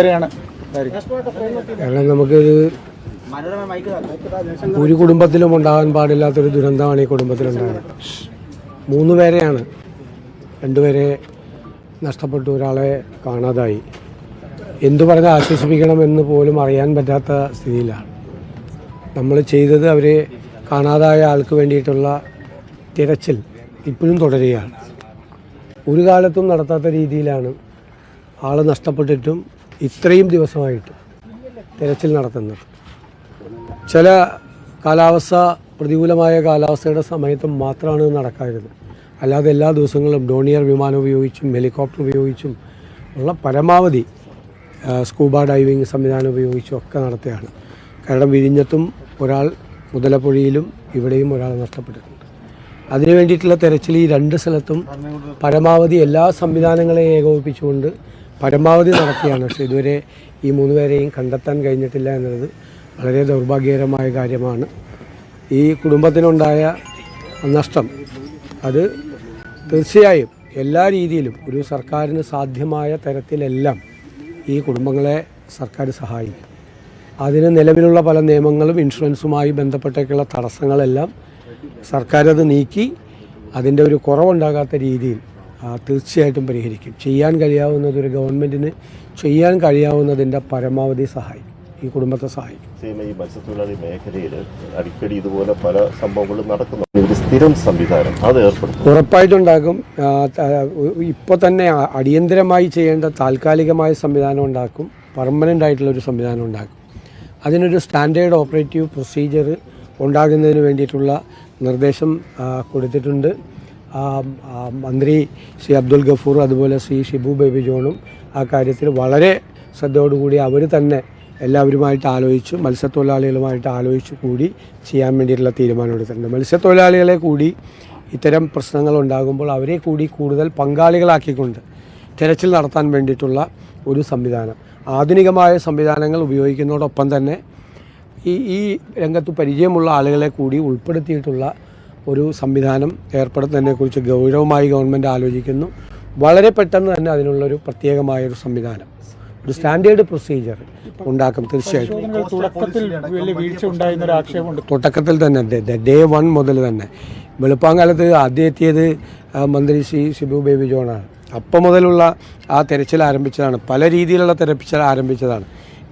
പേരെയാണ്. കാരണം നമുക്കൊരു ഒരു കുടുംബത്തിലും ഉണ്ടാകാൻ പാടില്ലാത്തൊരു ദുരന്തമാണ് ഈ കുടുംബത്തിലുണ്ടായത്. 3 പേരെയാണ്, 2 പേരെ നഷ്ടപ്പെട്ടു, ഒരാളെ കാണാതായി. എന്തു പറഞ്ഞ് ആശ്വസിപ്പിക്കണമെന്ന് പോലും അറിയാൻ പറ്റാത്ത സ്ഥിതിയിലാണ് നമ്മൾ ചെയ്തത്. അവരെ കാണാതായ ആൾക്ക് വേണ്ടിയിട്ടുള്ള തിരച്ചിൽ ഇപ്പോഴും തുടരുകയാണ്. ഒരു കാലത്തും നടത്താത്ത രീതിയിലാണ് ആൾ നഷ്ടപ്പെട്ടിട്ടും ഇത്രയും ദിവസമായിട്ട് തിരച്ചിൽ നടത്തുന്നത്. ചില പ്രതികൂലമായ കാലാവസ്ഥയുടെ സമയത്തും മാത്രമാണ് നടക്കാറുള്ളത്. അല്ലാതെ എല്ലാ ദിവസങ്ങളും ഡോണിയർ വിമാനം ഉപയോഗിച്ചും ഹെലികോപ്റ്റർ ഉപയോഗിച്ചും ഉള്ള പരമാവധി സ്കൂബ ഡൈവിങ് സംവിധാനം ഉപയോഗിച്ചും ഒക്കെ നടത്തുകയാണ്. കാരണം വിഴിഞ്ഞത്തും ഒരാൾ, മുതലപ്പുഴയിലും ഇവിടെയും ഒരാൾ നഷ്ടപ്പെട്ടിട്ടുണ്ട്. അതിനു വേണ്ടിയിട്ടുള്ള തെരച്ചിൽ ഈ 2 സ്ഥലത്തും പരമാവധി എല്ലാ സംവിധാനങ്ങളെയും ഏകോപിപ്പിച്ചുകൊണ്ട് പരമാവധി നടത്തിയാണ്. പക്ഷേ ഇതുവരെ ഈ 3 പേരെയും കണ്ടെത്താൻ കഴിഞ്ഞിട്ടില്ല എന്നത് വളരെ ദൗർഭാഗ്യകരമായ കാര്യമാണ്. ഈ കുടുംബത്തിനുണ്ടായ നഷ്ടം അത് തീർച്ചയായും എല്ലാ രീതിയിലും ഒരു സർക്കാരിന് സാധ്യമായ തരത്തിലെല്ലാം ഈ കുടുംബങ്ങളെ സർക്കാർ സഹായിക്കും. അതിന് നിലവിലുള്ള പല നിയമങ്ങളും ഇൻഷുറൻസുമായി ബന്ധപ്പെട്ടൊക്കെയുള്ള തടസ്സങ്ങളെല്ലാം സർക്കാർ അത് നീക്കി അതിൻ്റെ ഒരു കുറവുണ്ടാകാത്ത രീതിയിൽ തീർച്ചയായിട്ടും പരിഹരിക്കും. ചെയ്യാൻ കഴിയാവുന്നത്, ഒരു ഗവൺമെൻറ്റിന് ചെയ്യാൻ കഴിയാവുന്നതിൻ്റെ പരമാവധി സഹായിക്കും, ഈ കുടുംബത്തെ സഹായിക്കും. ഈ മത്സ്യത്തൊഴിലാളി മേഖലയിൽ അടിക്കടി ഇതുപോലെ പല സംഭവങ്ങളും നടക്കുന്നു. ഒരു സ്ഥിരം സംവിധാനം അത് ഏർപ്പെടുത്തും, ഉറപ്പായിട്ടുണ്ടാകും. ഇപ്പോൾ തന്നെ അടിയന്തരമായി ചെയ്യേണ്ട താൽക്കാലികമായ സംവിധാനം ഉണ്ടാക്കും, പെർമനൻ്റ് ആയിട്ടുള്ളൊരു സംവിധാനം ഉണ്ടാക്കും. അതിനൊരു സ്റ്റാൻഡേർഡ് ഓപ്പറേറ്റീവ് പ്രൊസീജിയർ ഉണ്ടാകുന്നതിന് വേണ്ടിയിട്ടുള്ള നിർദ്ദേശം കൊടുത്തിട്ടുണ്ട്. മന്ത്രി ശ്രീ അബ്ദുൽ ഗഫൂർ അതുപോലെ ശ്രീ ഷിബു ബേബി ജോണും ആ കാര്യത്തിൽ വളരെ ശ്രദ്ധയോടുകൂടി അവർ തന്നെ എല്ലാവരുമായിട്ട് ആലോചിച്ച് മത്സ്യത്തൊഴിലാളികളുമായിട്ട് ആലോചിച്ച് കൂടി ചെയ്യാൻ വേണ്ടിയിട്ടുള്ള തീരുമാനം എടുത്തിട്ടുണ്ട്. മത്സ്യത്തൊഴിലാളികളെ കൂടി ഇത്തരം പ്രശ്നങ്ങൾ ഉണ്ടാകുമ്പോൾ അവരെ കൂടി കൂടുതൽ പങ്കാളികളാക്കിക്കൊണ്ട് തിരച്ചിൽ നടത്താൻ വേണ്ടിയിട്ടുള്ള ഒരു സംവിധാനം, ആധുനികമായ സംവിധാനങ്ങൾ ഉപയോഗിക്കുന്നതോടൊപ്പം തന്നെ ഈ രംഗത്ത് പരിചയമുള്ള ആളുകളെ കൂടി ഉൾപ്പെടുത്തിയിട്ടുള്ള ഒരു സംവിധാനം ഏർപ്പെടുത്തുന്നതിനെക്കുറിച്ച് ഗൗരവമായി ഗവൺമെൻറ് ആലോചിക്കുന്നു. വളരെ പെട്ടെന്ന് തന്നെ അതിനുള്ളൊരു പ്രത്യേകമായൊരു സംവിധാനം, ഒരു സ്റ്റാൻഡേർഡ് പ്രൊസീജിയർ ഉണ്ടാക്കും. തീർച്ചയായിട്ടും തുടക്കത്തിൽ തന്നെ ഡേ 1 മുതൽ തന്നെ വെളുപ്പാങ്കാലത്ത് ആദ്യം എത്തിയത് മന്ത്രി ശ്രീ ഷിബു ബേബി ജോണാണ്. അപ്പം മുതലുള്ള ആ തെരച്ചിൽ ആരംഭിച്ചതാണ്, പല രീതിയിലുള്ള തെരച്ചിൽ ആരംഭിച്ചതാണ്.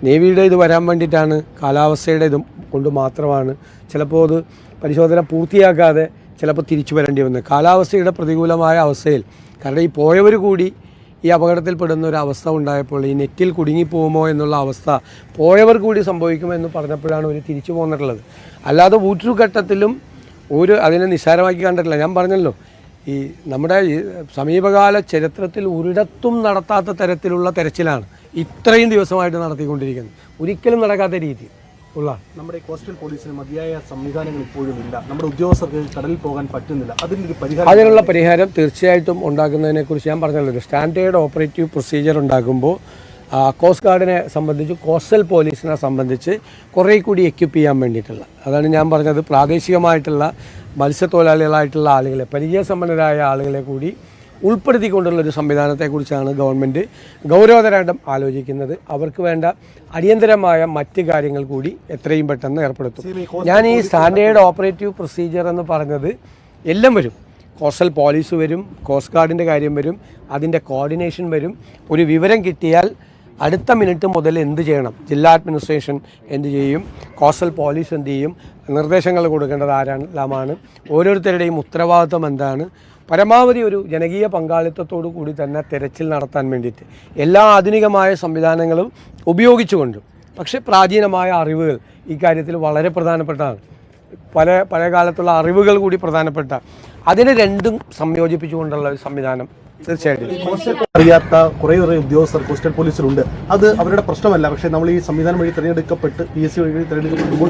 നേവിയുടെ ഇത് വരാൻ വേണ്ടിയിട്ടാണ്, കാലാവസ്ഥയുടെ ഇതും കൊണ്ട് മാത്രമാണ് ചിലപ്പോൾ അത് പരിശോധന പൂർത്തിയാക്കാതെ ചിലപ്പോൾ തിരിച്ചു വരേണ്ടി വന്നത്. കാലാവസ്ഥയുടെ പ്രതികൂലമായ അവസ്ഥയിൽ, കാരണം ഈ പോയവർ കൂടി ഈ അപകടത്തിൽപ്പെടുന്ന ഒരു അവസ്ഥ ഉണ്ടായപ്പോൾ ഈ നെറ്റിൽ കുടുങ്ങിപ്പോകുമോ എന്നുള്ള അവസ്ഥ പോയവർ കൂടി സംഭവിക്കുമെന്ന് പറഞ്ഞപ്പോഴാണ് ഒരു തിരിച്ചു പോന്നിട്ടുള്ളത്. അല്ലാതെ ഘട്ടത്തിലും അതിനെ നിസ്സാരമാക്കി കണ്ടിട്ടില്ല. ഞാൻ പറഞ്ഞല്ലോ, ഈ നമ്മുടെ സമീപകാല ചരിത്രത്തിൽ ഒരിടത്തും നടത്താത്ത തരത്തിലുള്ള തെരച്ചിലാണ് ഇത്രയും ദിവസമായിട്ട് നടത്തിക്കൊണ്ടിരിക്കുന്നത്. ഒരിക്കലും നടക്കാത്ത രീതി ഉള്ള നമ്മുടെ കോസ്റ്റൽ പോലീസിന് മതിയായ സംവിധാനങ്ങൾ ഇപ്പോഴും ഇല്ല. നമ്മുടെ ഉദ്യോഗസ്ഥർക്ക് കടലിൽ പോകാൻ പറ്റുന്നില്ല. അതിനുള്ള പരിഹാരം തീർച്ചയായിട്ടും ഉണ്ടാക്കുന്നതിനെക്കുറിച്ച് ഞാൻ പറഞ്ഞല്ലോ, ഒരു സ്റ്റാൻഡേർഡ് ഓപ്പറേറ്റീവ് പ്രൊസീജിയർ ഉണ്ടാകുമ്പോൾ കോസ്റ്റ് ഗാർഡിനെ സംബന്ധിച്ച്, കോസ്റ്റൽ പോലീസിനെ സംബന്ധിച്ച് കുറേ കൂടി എക്യുപ്പ് ചെയ്യാൻ വേണ്ടിയിട്ടുള്ള, അതാണ് ഞാൻ പറഞ്ഞത്, പ്രാദേശികമായിട്ടുള്ള മത്സ്യത്തൊഴിലാളികളായിട്ടുള്ള ആളുകളെ, പരിചയസമ്പന്നരായ ആളുകളെ കൂടി ഉൾപ്പെടുത്തിക്കൊണ്ടുള്ളൊരു സംവിധാനത്തെക്കുറിച്ചാണ് ഗവൺമെൻറ് ഗൗരവതരമായിട്ടും ആലോചിക്കുന്നത്. അവർക്ക് വേണ്ട അടിയന്തരമായ മറ്റ് കാര്യങ്ങൾ കൂടി എത്രയും പെട്ടെന്ന് ഏർപ്പെടുത്തും. ഞാൻ ഈ സ്റ്റാൻഡേർഡ് ഓപ്പറേറ്റീവ് പ്രൊസീജിയർ എന്ന് പറഞ്ഞത് എല്ലാം വരും. കോസ്റ്റൽ പോലീസ് വരും, കോസ്റ്റ് ഗാർഡിൻ്റെ കാര്യം വരും, അതിൻ്റെ കോർഡിനേഷൻ വരും. ഒരു വിവരം കിട്ടിയാൽ അടുത്ത മിനിറ്റ് മുതൽ എന്ത് ചെയ്യണം, ജില്ലാ അഡ്മിനിസ്ട്രേഷൻ എന്ത് ചെയ്യും, കോസ്റ്റൽ പോലീസ് എന്ത് ചെയ്യും, നിർദ്ദേശങ്ങൾ കൊടുക്കേണ്ടത് ആരെല്ലാമാണ്, ഓരോരുത്തരുടെയും ഉത്തരവാദിത്വം എന്താണ്, പരമാവധി ഒരു ജനകീയ പങ്കാളിത്തത്തോടു കൂടി തന്നെ തെരച്ചിൽ നടത്താൻ വേണ്ടിയിട്ട് എല്ലാ ആധുനികമായ സംവിധാനങ്ങളും ഉപയോഗിച്ചുകൊണ്ടും, പക്ഷേ പ്രാചീനമായ അറിവുകൾ ഈ കാര്യത്തിൽ വളരെ പ്രധാനപ്പെട്ടതാണ്. പഴയ കാലത്തുള്ള അറിവുകൾ കൂടി പ്രധാനപ്പെട്ട, അതിനെ രണ്ടും സംയോജിപ്പിച്ചുകൊണ്ടുള്ള ഒരു സംവിധാനം തീർച്ചയായിട്ടും. അറിയാത്ത കുറേയേറെ ഉദ്യോഗസ്ഥർ കോസ്റ്റൽ പോലീസിലുണ്ട്. അത് അവരുടെ പ്രശ്നമല്ല. പക്ഷേ നമ്മൾ ഈ സംവിധാനം വഴി തിരഞ്ഞെടുക്കപ്പെട്ട് PSC വഴി തിരഞ്ഞെടുക്കുമ്പോൾ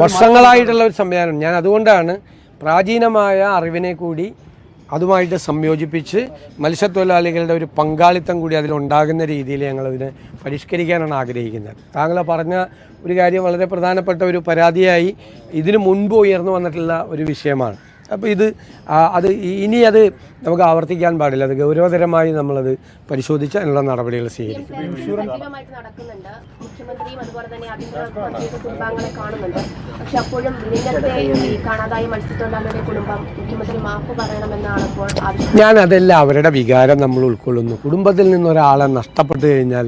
വർഷങ്ങളായിട്ടുള്ള ഒരു സംവിധാനം. ഞാൻ അതുകൊണ്ടാണ് പ്രാചീനമായ അറിവിനെ കൂടി അതുമായിട്ട് സംയോജിപ്പിച്ച് മത്സ്യത്തൊഴിലാളികളുടെ ഒരു പങ്കാളിത്തം കൂടി അതിലുണ്ടാകുന്ന രീതിയിൽ ഞങ്ങളതിനെ പരിഷ്കരിക്കാനാണ് ആഗ്രഹിക്കുന്നത്. താങ്കൾ പറഞ്ഞ ഒരു കാര്യം വളരെ പ്രധാനപ്പെട്ട ഒരു പരാതിയായി ഇതിനു മുൻപ് ഉയർന്നു വന്നിട്ടുള്ള ഒരു വിഷയമാണ്. അപ്പോൾ അത് ഇനി അത് നമുക്ക് ആവർത്തിക്കാൻ പാടില്ല. അത് ഗൗരവതരമായി നമ്മളത് പരിശോധിച്ച് അതിനുള്ള നടപടികൾ സ്വീകരിക്കും. മുഖ്യമന്ത്രിയും അതുപോലെ തന്നെ കുടുംബാംഗങ്ങളെ കാണുന്നുണ്ട്. പക്ഷെ അപ്പോഴും വിഴിഞ്ഞത്തെ കാണാതായ മത്സ്യത്തൊഴിലാളിയുടെ കുടുംബം മുഖ്യമന്ത്രി മാപ്പ് പറയണമെന്നാണ് ഇപ്പോൾ ആവശ്യം. ഞാൻ അതെല്ലാം അവരുടെ വികാരം നമ്മൾ ഉൾക്കൊള്ളുന്നു. കുടുംബത്തിൽ നിന്നൊരാളെ നഷ്ടപ്പെട്ടു കഴിഞ്ഞാൽ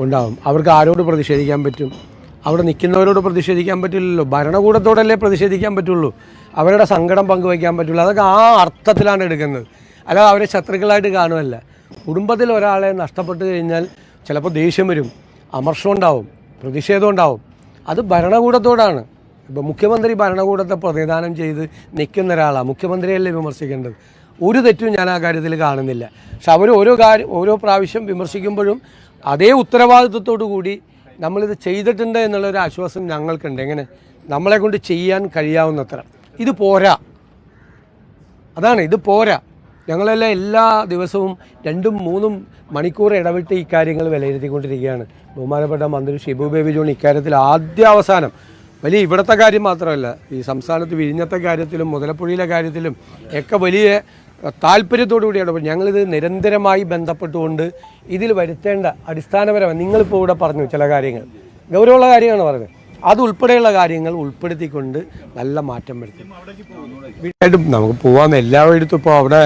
ഉണ്ടാവും. അവർക്ക് ആരോട് പ്രതിഷേധിക്കാൻ പറ്റും? അവിടെ നിൽക്കുന്നവരോട് പ്രതിഷേധിക്കാൻ പറ്റില്ലല്ലോ. ഭരണകൂടത്തോടല്ലേ പ്രതിഷേധിക്കാൻ പറ്റുള്ളൂ. അവരുടെ സങ്കടം പങ്കുവയ്ക്കാൻ പറ്റുള്ളൂ. അതൊക്കെ ആ അർത്ഥത്തിലാണ് എടുക്കുന്നത്. അല്ലാതെ അവരെ ശത്രുക്കളായിട്ട് കാണുമല്ല. കുടുംബത്തിൽ ഒരാളെ നഷ്ടപ്പെട്ടു കഴിഞ്ഞാൽ ചിലപ്പോൾ ദേഷ്യം വരും, അമർഷം ഉണ്ടാവും, പ്രതിഷേധം ഉണ്ടാവും. അത് ഭരണകൂടത്തോടാണ്. ഇപ്പോൾ മുഖ്യമന്ത്രി ഭരണകൂടത്തെ പ്രതിദാനം ചെയ്ത് നിൽക്കുന്ന ഒരാളാണ്. മുഖ്യമന്ത്രിയല്ലേ വിമർശിക്കേണ്ടത്. ഒരു തെറ്റും ഞാൻ ആ കാര്യത്തിൽ കാണുന്നില്ല. പക്ഷെ അവർ ഓരോ പ്രാവശ്യം വിമർശിക്കുമ്പോഴും അതേ ഉത്തരവാദിത്വത്തോടു കൂടി നമ്മളിത് ചെയ്തിട്ടുണ്ട് എന്നുള്ളൊരു ആശ്വാസം ഞങ്ങൾക്കുണ്ട്. എങ്ങനെ നമ്മളെ കൊണ്ട് ചെയ്യാൻ കഴിയാവുന്നത്ര. ഇത് പോരാ, അതാണ്, ഇത് പോരാ. ഞങ്ങളെല്ലാം എല്ലാ ദിവസവും 2-3 മണിക്കൂർ ഇടവിട്ട് ഈ കാര്യങ്ങൾ വിലയിരുത്തിക്കൊണ്ടിരിക്കുകയാണ്. ബഹുമാനപ്പെട്ട മന്ത്രി ഷിബു ബേബി ജോൺ ഇക്കാര്യത്തിൽ ആദ്യാവസാനം വലിയ ഇവിടുത്തെ കാര്യം മാത്രമല്ല, ഈ സംസ്ഥാനത്ത് വിഴിഞ്ഞത്തെ കാര്യത്തിലും മുതലപ്പുഴയിലെ കാര്യത്തിലും ഒക്കെ വലിയ താല്പര്യത്തോടു കൂടി ഇടപെടും. ഞങ്ങളിത് നിരന്തരമായി ബന്ധപ്പെട്ടുകൊണ്ട് ഇതിൽ വരുത്തേണ്ട അടിസ്ഥാനപരമായി നിങ്ങളിപ്പോൾ ഇവിടെ പറഞ്ഞു ചില കാര്യങ്ങൾ ഗൗരവമുള്ള കാര്യമാണ് പറഞ്ഞത്. അതുൾപ്പെടെയുള്ള കാര്യങ്ങൾ ഉൾപ്പെടുത്തിക്കൊണ്ട് നല്ല മാറ്റം വരുത്തും. വീട്ടായിട്ടും നമുക്ക് പോകാമെന്ന് എല്ലായിടത്തും. ഇപ്പോൾ അവിടെ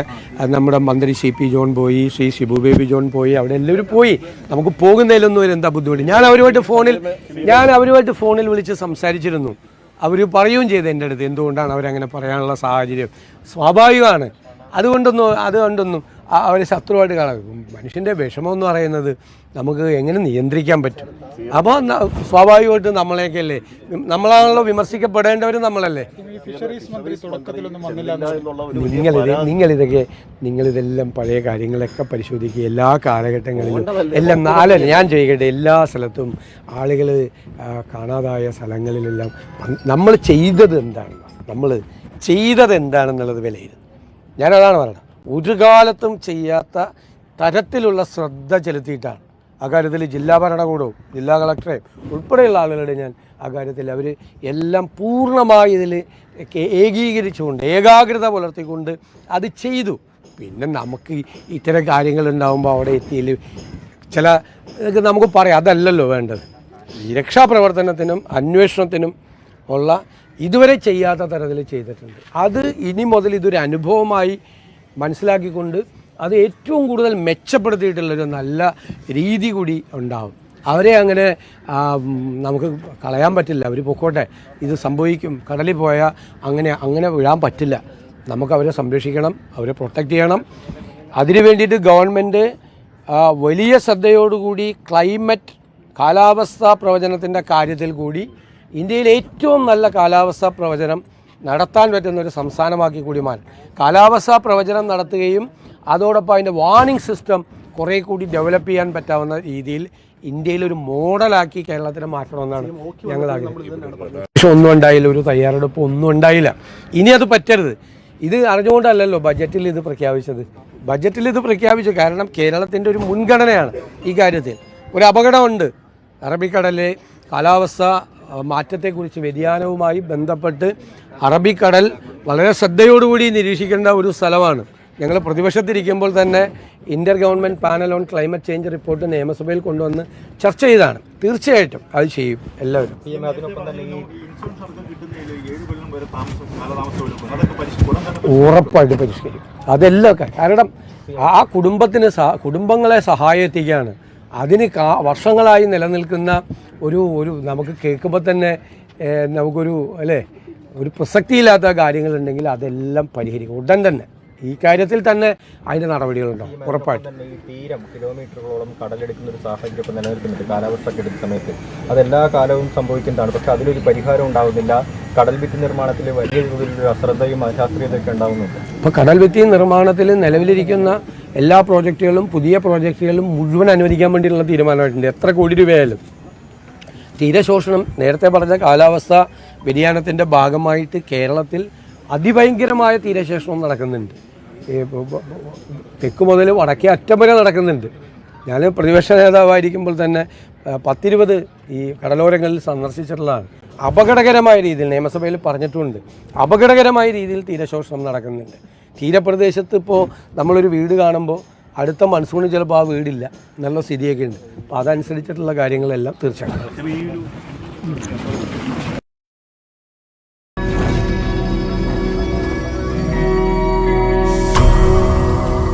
നമ്മുടെ മന്ത്രി CP ജോൺ പോയി, ശ്രീ ഷിബു ബേബി ജോൺ പോയി, അവിടെ എല്ലാവരും പോയി. നമുക്ക് പോകുന്നതിലൊന്നും ഒരു എന്താ ബുദ്ധിമുട്ട്. ഞാൻ അവരുമായിട്ട് ഫോണിൽ വിളിച്ച് സംസാരിച്ചിരുന്നു. അവർ പറയുകയും ചെയ്തു എൻ്റെ അടുത്ത് എന്തുകൊണ്ടാണ് അവരങ്ങനെ പറയാനുള്ള സാഹചര്യം. സ്വാഭാവികമാണ്. അതുകൊണ്ടൊന്നും അവർ ശത്രുവായിട്ട് കാണാം. മനുഷ്യൻ്റെ വിഷമം എന്ന് പറയുന്നത് നമുക്ക് എങ്ങനെ നിയന്ത്രിക്കാൻ പറ്റും? അപ്പോൾ സ്വാഭാവികമായിട്ട് നമ്മളെയൊക്കെയല്ലേ, നമ്മളാണല്ലോ വിമർശിക്കപ്പെടേണ്ടവർ, നമ്മളല്ലേ. നിങ്ങളിതെല്ലാം പഴയ കാര്യങ്ങളൊക്കെ പരിശോധിക്കുക. എല്ലാ കാലഘട്ടങ്ങളിലും എല്ലാം ഞാൻ ചെയ്യട്ടെ, എല്ലാ സ്ഥലത്തും ആളുകൾ കാണാതായ സ്ഥലങ്ങളിലെല്ലാം നമ്മൾ ചെയ്തത് എന്താണെന്നുള്ളത് വിലയിരുത്തും. ഞാനതാണ് പറയുന്നത്. ഒരു കാലത്തും ചെയ്യാത്ത തരത്തിലുള്ള ശ്രദ്ധ ചെലുത്തിയിട്ടാണ് അക്കാര്യത്തിൽ ജില്ലാ ഭരണകൂടവും ജില്ലാ കളക്ടറേയും ഉൾപ്പെടെയുള്ള ആളുകളുടെ ഞാൻ അക്കാര്യത്തിൽ അവർ എല്ലാം പൂർണ്ണമായി ഇതിൽ ഏകീകരിച്ചുകൊണ്ട് ഏകാഗ്രത പുലർത്തിക്കൊണ്ട് അത് ചെയ്തു. പിന്നെ നമുക്ക് ഇത്തരം കാര്യങ്ങളുണ്ടാകുമ്പോൾ അവിടെ എത്തിയിൽ ചില നമുക്ക് പറയാം, അതല്ലല്ലോ വേണ്ടത്. ഈ രക്ഷാപ്രവർത്തനത്തിനും അന്വേഷണത്തിനും ഉള്ള ഇതുവരെ ചെയ്യാത്ത തരത്തിൽ ചെയ്തിട്ടുണ്ട്. അത് ഇനി മുതൽ ഇതൊരു അനുഭവമായി മനസ്സിലാക്കിക്കൊണ്ട് അത് ഏറ്റവും കൂടുതൽ മെച്ചപ്പെടുത്തിയിട്ടുള്ളൊരു നല്ല രീതി കൂടി ഉണ്ടാവും. അവരെ അങ്ങനെ നമുക്ക് കളയാൻ പറ്റില്ല. അവർ പൊക്കോട്ടെ, ഇത് സംഭവിക്കും, കടലിൽ പോയാൽ അങ്ങനെ വിടാൻ പറ്റില്ല. നമുക്ക് അവരെ സംരക്ഷിക്കണം, അവരെ പ്രൊട്ടക്റ്റ് ചെയ്യണം. അതിനു വേണ്ടിയിട്ട് ഗവൺമെൻറ് വലിയ ശ്രദ്ധയോടുകൂടി കാലാവസ്ഥാ പ്രവചനത്തിൻ്റെ കാര്യത്തിൽ കൂടി ഇന്ത്യയിലെ ഏറ്റവും നല്ല കാലാവസ്ഥാ പ്രവചനം നടത്താൻ പറ്റുന്ന ഒരു സംസ്ഥാനമാക്കി കൂടി മാറും. കാലാവസ്ഥാ പ്രവചനം നടത്തുകയും അതോടൊപ്പം അതിൻ്റെ വാർണിംഗ് സിസ്റ്റം കുറേ കൂടി ഡെവലപ്പ് ചെയ്യാൻ പറ്റാവുന്ന രീതിയിൽ ഇന്ത്യയിലൊരു മോഡലാക്കി കേരളത്തിനെ മാറ്റണമെന്നാണ് ഞങ്ങൾ ആഗ്രഹിക്കുന്നത്. പക്ഷെ ഒന്നും ഉണ്ടായില്ല, ഒരു തയ്യാറെടുപ്പ് ഒന്നും ഉണ്ടായില്ല. ഇനി അത് പറ്റരുത്. ഇത് അറിഞ്ഞുകൊണ്ടല്ലല്ലോ ബജറ്റിൽ ഇത് പ്രഖ്യാപിച്ചു. കാരണം കേരളത്തിൻ്റെ ഒരു മുൻഗണനയാണ് ഈ കാര്യത്തിൽ. ഒരു അപകടമുണ്ട്. അറബിക്കടലിലെ കാലാവസ്ഥ മാറ്റത്തെക്കുറിച്ച് വ്യതിയാനവുമായി ബന്ധപ്പെട്ട് അറബിക്കടൽ വളരെ ശ്രദ്ധയോടുകൂടി നിരീക്ഷിക്കേണ്ട ഒരു സ്ഥലമാണ്. ഞങ്ങൾ പ്രതിപക്ഷത്തിരിക്കുമ്പോൾ തന്നെ Inter government panel on climate change report നിയമസഭയിൽ കൊണ്ടുവന്ന് ചർച്ച ചെയ്താണ്. തീർച്ചയായിട്ടും അത് ചെയ്യും എല്ലാവരും. ഉറപ്പായിട്ട് പരിഷ്കരിക്കും. അതെല്ലാം കാരണം ആ കുടുംബങ്ങളെ സഹായിക്കുകയാണ്. അതിന് വർഷങ്ങളായി നിലനിൽക്കുന്ന ഒരു നമുക്ക് കേൾക്കുമ്പോൾ തന്നെ നമുക്കൊരു ഒരു പ്രസക്തിയില്ലാത്ത കാര്യങ്ങളുണ്ടെങ്കിൽ അതെല്ലാം പരിഹരിക്കും ഉടൻ തന്നെ. ഈ കാര്യത്തിൽ തന്നെ അതിൻ്റെ നടപടികളുണ്ടാവും ഉറപ്പായിട്ടും. ഈ തീരം കിലോമീറ്ററുകളോളം കടലെടുക്കുന്ന ഒരു സാഹചര്യം ഇപ്പോൾ നിലനിൽക്കുന്നുണ്ട് കാലാവസ്ഥ കെടുത്ത സമയത്ത്. അതെല്ലാ കാലവും സംഭവിക്കുന്നതാണ്. പക്ഷെ അതിലൊരു പരിഹാരം ഉണ്ടാവുന്നില്ല. കടൽ ഭിത്തി നിർമ്മാണത്തിൽ വലിയ തോതിലൊരു അശ്രദ്ധയും അശാസ്ത്രീയതയൊക്കെ ഉണ്ടാവുന്നുണ്ട്. ഇപ്പോൾ കടൽ ഭിത്തി നിർമ്മാണത്തിൽ നിലവിലിരിക്കുന്ന എല്ലാ പ്രോജക്റ്റുകളും പുതിയ പ്രോജക്റ്റുകളും മുഴുവൻ അനുവദിക്കാൻ വേണ്ടിയുള്ള തീരുമാനമായിട്ടുണ്ട്. എത്ര കോടി രൂപയായാലും. തീരശോഷണം നേരത്തെ പറഞ്ഞ കാലാവസ്ഥ വ്യതിയാനത്തിൻ്റെ ഭാഗമായിട്ട് കേരളത്തിൽ അതിഭയങ്കരമായ തീരശോഷണം നടക്കുന്നുണ്ട്. തെക്ക് മുതൽ വടക്കേ അറ്റം വരെ നടക്കുന്നുണ്ട്. ഞാൻ പ്രതിപക്ഷ നേതാവായിരിക്കുമ്പോൾ തന്നെ 10-20 ഈ കടലോരങ്ങളിൽ സന്ദർശിച്ചിട്ടുള്ളതാണ്. അപകടകരമായ രീതിയിൽ നിയമസഭയിൽ പറഞ്ഞിട്ടുമുണ്ട്, അപകടകരമായ രീതിയിൽ തീരശോഷണം നടക്കുന്നുണ്ട്. തീരപ്രദേശത്ത് ഇപ്പോൾ നമ്മളൊരു വീട് കാണുമ്പോൾ അടുത്ത മൺസൂണിൽ ചിലപ്പോൾ ആ വീടില്ല, നല്ല സ്ഥിതിയൊക്കെ ഉണ്ട്. അപ്പോൾ അതനുസരിച്ചിട്ടുള്ള കാര്യങ്ങളെല്ലാം തീർച്ചയായിട്ടും